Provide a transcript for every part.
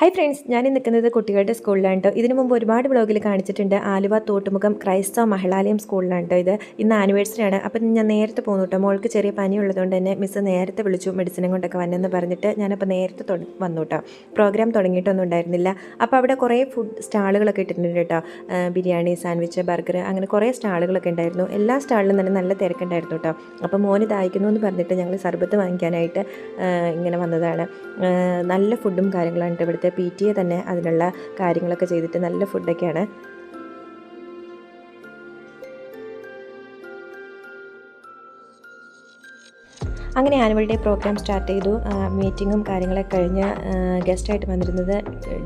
Hi friends, ഞാൻ നിൽക്കുന്നത് കുട്ടികളുടെ സ്കൂളിലാണ് കേട്ടോ. ഇതിനു മുമ്പ് ഒരുപാട് വ്ളോഗിൽ കാണിച്ചിട്ടുണ്ട്. ആലുവ തോട്ടുമുഖം ക്രൈസ്തവ മഹിളാലയം സ്കൂളിലാണ് കേട്ടോ. ഇത് ഇന്ന് ആനിവേഴ്സറി ആണ്. അപ്പം ഞാൻ നേരത്തെ പോകുന്നു കേട്ടോ. മോൾക്ക് ചെറിയ പനി ഉള്ളതുകൊണ്ട് തന്നെ മിസ്സ് നേരത്തെ വിളിച്ചു മെഡിസിനും കൊണ്ടൊക്കെ വന്നെന്ന് പറഞ്ഞിട്ട് ഞാനപ്പോൾ നേരത്തെ വന്നു കേട്ടോ. പ്രോഗ്രാം തുടങ്ങിയിട്ടൊന്നും ഉണ്ടായിരുന്നില്ല. അപ്പോൾ അവിടെ കുറേ ഫുഡ് സ്റ്റാളുകളൊക്കെ ഇട്ടിട്ടുണ്ട് കേട്ടോ. ബിരിയാണി, സാൻഡ്വിച്ച്, ബർഗർ, അങ്ങനെ കുറേ സ്റ്റാളുകളൊക്കെ ഉണ്ടായിരുന്നു. എല്ലാ സ്റ്റാളിലും തന്നെ നല്ല തിരക്കുണ്ടായിരുന്നു കേട്ടോ. അപ്പോൾ മോന് ദാഹിക്കുന്നു എന്ന് പറഞ്ഞിട്ട് ഞങ്ങൾ സർബത്ത് വാങ്ങിക്കാനായിട്ട് ഇങ്ങനെ വന്നതാണ്. നല്ല ഫുഡും കാര്യങ്ങളാണ് ഇവിടുത്തെ. PTA തന്നെ അതിനുള്ള കാര്യങ്ങളൊക്കെ ചെയ്തിട്ട് നല്ല ഫുഡൊക്കെയാണ്. അങ്ങനെ ആനുവൽ ഡേ പ്രോഗ്രാം സ്റ്റാർട്ട് ചെയ്തു. മീറ്റിങ്ങും കാര്യങ്ങളൊക്കെ കഴിഞ്ഞ് ഗസ്റ്റായിട്ട് വന്നിരുന്നത്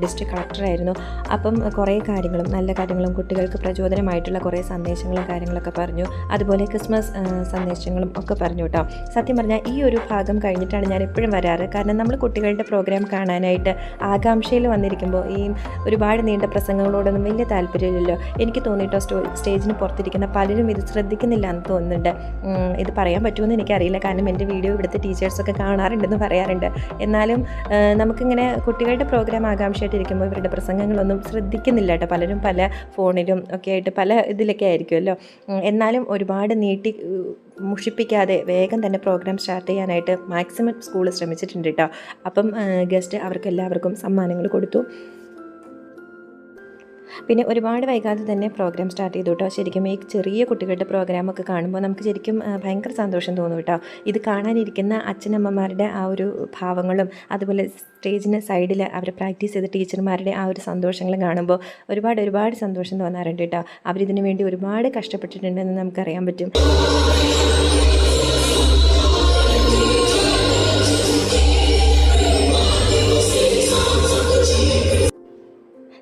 ഡിസ്ട്രിക്ട് കളക്ടറായിരുന്നു. അപ്പം കുറേ കാര്യങ്ങളും നല്ല കാര്യങ്ങളും കുട്ടികൾക്ക് പ്രചോദനമായിട്ടുള്ള കുറേ സന്ദേശങ്ങളും കാര്യങ്ങളൊക്കെ പറഞ്ഞു. അതുപോലെ ക്രിസ്മസ് സന്ദേശങ്ങളും ഒക്കെ പറഞ്ഞു കേട്ടോ. സത്യം പറഞ്ഞാൽ ഈ ഒരു ഭാഗം കഴിഞ്ഞിട്ടാണ് ഞാൻ എപ്പോഴും വരാറ്. കാരണം നമ്മൾ കുട്ടികളുടെ പ്രോഗ്രാം കാണാനായിട്ട് ആകാംക്ഷയിൽ വന്നിരിക്കുമ്പോൾ ഈ ഒരുപാട് നീണ്ട പ്രസംഗങ്ങളോടൊന്നും വലിയ താല്പര്യമില്ലല്ലോ. എനിക്ക് തോന്നിയിട്ടോ സ്റ്റേജിന് പുറത്തിരിക്കുന്ന പലരും ഇത് ശ്രദ്ധിക്കുന്നില്ല എന്ന് തോന്നുന്നുണ്ട്. ഇത് പറയാൻ പറ്റുമെന്ന് എനിക്കറിയില്ല. കാരണം എൻ്റെ വീഡിയോ ഇവിടുത്തെ ടീച്ചേഴ്സൊക്കെ കാണാറുണ്ടെന്ന് പറയാറുണ്ട്. എന്നാലും നമുക്കിങ്ങനെ കുട്ടികളുടെ പ്രോഗ്രാം ആകാംക്ഷയായിട്ടിരിക്കുമ്പോൾ ഇവരുടെ പ്രസംഗങ്ങളൊന്നും ശ്രദ്ധിക്കുന്നില്ല കേട്ടോ. പലരും പല ഫോണിലും ഒക്കെ ആയിട്ട് പല ഇതിലൊക്കെ ആയിരിക്കുമല്ലോ. എന്നാലും ഒരുപാട് നീട്ടി മുഷിപ്പിക്കാതെ വേഗം തന്നെ പ്രോഗ്രാം സ്റ്റാർട്ട് ചെയ്യാനായിട്ട് മാക്സിമം സ്കൂൾ ശ്രമിച്ചിട്ടുണ്ട് കേട്ടോ. അപ്പം ഗസ്റ്റ് അവർക്ക് എല്ലാവർക്കും സമ്മാനങ്ങൾ കൊടുത്തു. പിന്നെ ഒരുപാട് വൈകാതെ തന്നെ പ്രോഗ്രാം സ്റ്റാർട്ട് ചെയ്തു കേട്ടോ. ശരിക്കും ഈ ചെറിയ കുട്ടികളുടെ പ്രോഗ്രാമൊക്കെ കാണുമ്പോൾ നമുക്ക് ശരിക്കും ഭയങ്കര സന്തോഷം തോന്നും കേട്ടോ. ഇത് കാണാനിരിക്കുന്ന അച്ഛനമ്മമാരുടെ ആ ഒരു ഭാവങ്ങളും അതുപോലെ സ്റ്റേജിന് സൈഡിൽ അവർ പ്രാക്ടീസ് ചെയ്ത ടീച്ചർമാരുടെ ആ ഒരു സന്തോഷങ്ങളും കാണുമ്പോൾ ഒരുപാട് സന്തോഷം തോന്നാറുണ്ട് കേട്ടോ. അവരിതിനു വേണ്ടി ഒരുപാട് കഷ്ടപ്പെട്ടിട്ടുണ്ടെന്ന് നമുക്കറിയാൻ പറ്റും.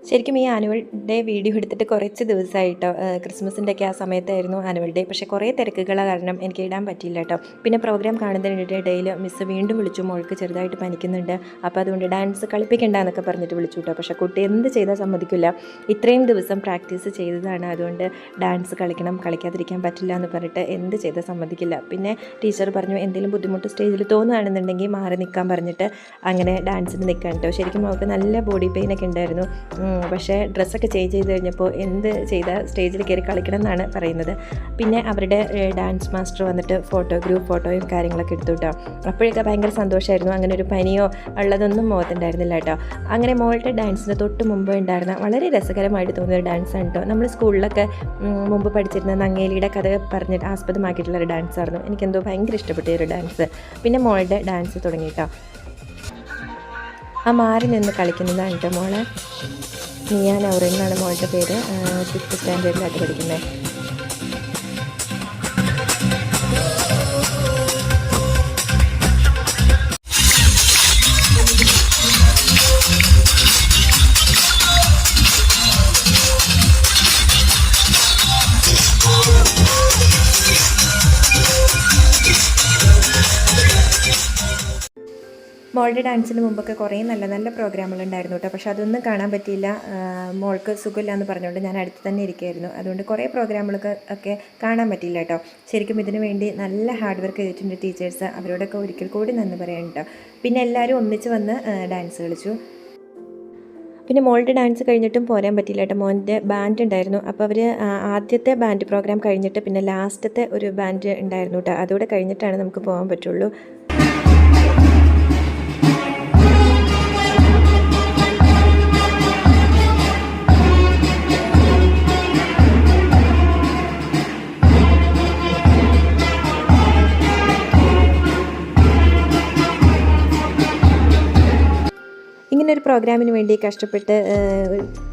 ശരിക്കും ഈ ആനുവൽ ഡേ വീഡിയോ എടുത്തിട്ട് കുറച്ച് ദിവസമായിട്ടോ. ക്രിസ്മസിൻ്റെയൊക്കെ ആ സമയത്തായിരുന്നു ആനുവൽ ഡേ. പക്ഷേ കുറേ തിരക്കുകൾ കാരണം എനിക്ക് ഇടാൻ പറ്റിയില്ല കേട്ടോ. പിന്നെ പ്രോഗ്രാം കാണുന്നതിൻ്റെ ഇടയിൽ മിസ്സ് വീണ്ടും വിളിച്ചു, മോൾക്ക് ചെറുതായിട്ട് പനിക്കുന്നുണ്ട്, അപ്പോൾ അതുകൊണ്ട് ഡാൻസ് കളിപ്പിക്കണ്ട എന്നൊക്കെ പറഞ്ഞിട്ട് വിളിച്ചു കേട്ടോ. പക്ഷേ കുട്ടി എന്ത് ചെയ്താൽ സമ്മതിക്കില്ല. ഇത്രയും ദിവസം പ്രാക്ടീസ് ചെയ്തതാണ്, അതുകൊണ്ട് ഡാൻസ് കളിക്കാതിരിക്കാൻ പറ്റില്ല എന്ന് പറഞ്ഞിട്ട് എന്ത് ചെയ്താൽ സമ്മതിക്കില്ല. പിന്നെ ടീച്ചർ പറഞ്ഞു എന്തെങ്കിലും ബുദ്ധിമുട്ട് സ്റ്റേജിൽ തോന്നുകയാണെന്നുണ്ടെങ്കിൽ മാറി നിൽക്കാൻ പറഞ്ഞിട്ട് അങ്ങനെ ഡാൻസിന് നിൽക്കാൻ കേട്ടോ. ശരിക്കും അവൾക്ക് നല്ല ബോഡി പെയിനൊക്കെ ഉണ്ടായിരുന്നു. പക്ഷേ ഡ്രസ്സൊക്കെ ചേഞ്ച് ചെയ്ത് കഴിഞ്ഞപ്പോൾ എന്ത് ചെയ്താൽ സ്റ്റേജിൽ കയറി കളിക്കണം എന്നാണ് പറയുന്നത്. പിന്നെ അവരുടെ ഡാൻസ് മാസ്റ്റർ വന്നിട്ട് ഗ്രൂപ്പ് ഫോട്ടോയും കാര്യങ്ങളൊക്കെ എടുത്തു കേട്ടോ. അപ്പോഴൊക്കെ ഭയങ്കര സന്തോഷമായിരുന്നു. അങ്ങനെ ഒരു പനിയോ ഉള്ളതൊന്നും മുഖത്തുണ്ടായിരുന്നില്ല കേട്ടോ. അങ്ങനെ മോളുടെ ഡാൻസിന് തൊട്ട് മുമ്പ് ഉണ്ടായിരുന്ന വളരെ രസകരമായിട്ട് തോന്നിയൊരു ഡാൻസാണ് കേട്ടോ. നമ്മൾ സ്കൂളിലൊക്കെ മുമ്പ് പഠിച്ചിരുന്ന നങ്ങേലിയുടെ കഥ പറഞ്ഞിട്ട് ആസ്പദമാക്കിയിട്ടുള്ളൊരു ഡാൻസായിരുന്നു. എനിക്കെന്തോ ഭയങ്കര ഇഷ്ടപ്പെട്ട ഒരു ഡാൻസ്. പിന്നെ മോളുടെ ഡാൻസ് തുടങ്ങി കേട്ടോ. ആ മാറി നിന്ന് കളിക്കുന്നതാണ് കേട്ടോ മോളെ. നിയാൻ ഔറൻ എന്നാണ് മോളുടെ പേര്. 6th സ്റ്റാൻഡേർഡിലായിട്ട് പഠിക്കുന്നത്. മോളുടെ ഡാൻസിന് മുമ്പൊക്കെ കുറേ നല്ല പ്രോഗ്രാമുകളുണ്ടായിരുന്നു കേട്ടോ. പക്ഷെ അതൊന്നും കാണാൻ പറ്റിയില്ല. മോൾക്ക് സുഖമില്ല എന്ന് പറഞ്ഞുകൊണ്ട് ഞാൻ അടുത്ത് തന്നെ ഇരിക്കുകയായിരുന്നു. അതുകൊണ്ട് കുറേ പ്രോഗ്രാമുകളൊക്കെ കാണാൻ പറ്റിയില്ല കേട്ടോ. ശരിക്കും ഇതിനു വേണ്ടി നല്ല ഹാർഡ് വർക്ക് ചെയ്തിട്ടുണ്ട് ടീച്ചേഴ്സ്. അവരോടൊക്കെ ഒരിക്കൽ കൂടി നന്ദി പറയാൻ കേട്ടോ. പിന്നെ എല്ലാവരും ഒന്നിച്ച് വന്ന് ഡാൻസ് കളിച്ചു. പിന്നെ മോളുടെ ഡാൻസ് കഴിഞ്ഞിട്ടും പോരാൻ പറ്റിയില്ല കേട്ടോ. മോൻ്റെ ബാൻഡ് ഉണ്ടായിരുന്നു. അപ്പോൾ അവർ ആദ്യത്തെ ബാൻഡ് പ്രോഗ്രാം കഴിഞ്ഞിട്ട് പിന്നെ ലാസ്റ്റത്തെ ഒരു ബാൻഡ് ഉണ്ടായിരുന്നു കേട്ടോ. അതോടെ കഴിഞ്ഞിട്ടാണ് നമുക്ക് പോകാൻ പറ്റുള്ളൂ. ഇങ്ങനൊരു പ്രോഗ്രാമിന് വേണ്ടി കഷ്ടപ്പെട്ട്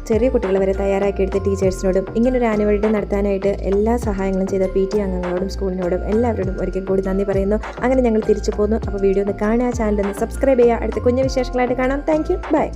ചെറിയ കുട്ടികളെ വരെ തയ്യാറാക്കിയെടുത്ത ടീച്ചേഴ്സിനോടും ഇങ്ങനൊരു ആനുവൽ ഡേ നടത്താനായിട്ട് എല്ലാ സഹായങ്ങളും ചെയ്ത PTA അംഗങ്ങളോടും സ്കൂളിനോടും എല്ലാവരോടും ഒരിക്കൽ കൂടി നന്ദി പറയുന്നു. അങ്ങനെ ഞങ്ങൾ തിരിച്ചു പോന്നു. അപ്പോൾ വീഡിയോ ഒന്ന് കാണുക, ചാനൽ ഒന്ന് സബ്സ്ക്രൈബ് ചെയ്യുക. അടുത്ത കുഞ്ഞു വിശേഷങ്ങളായിട്ട് കാണാം. Thank you, by.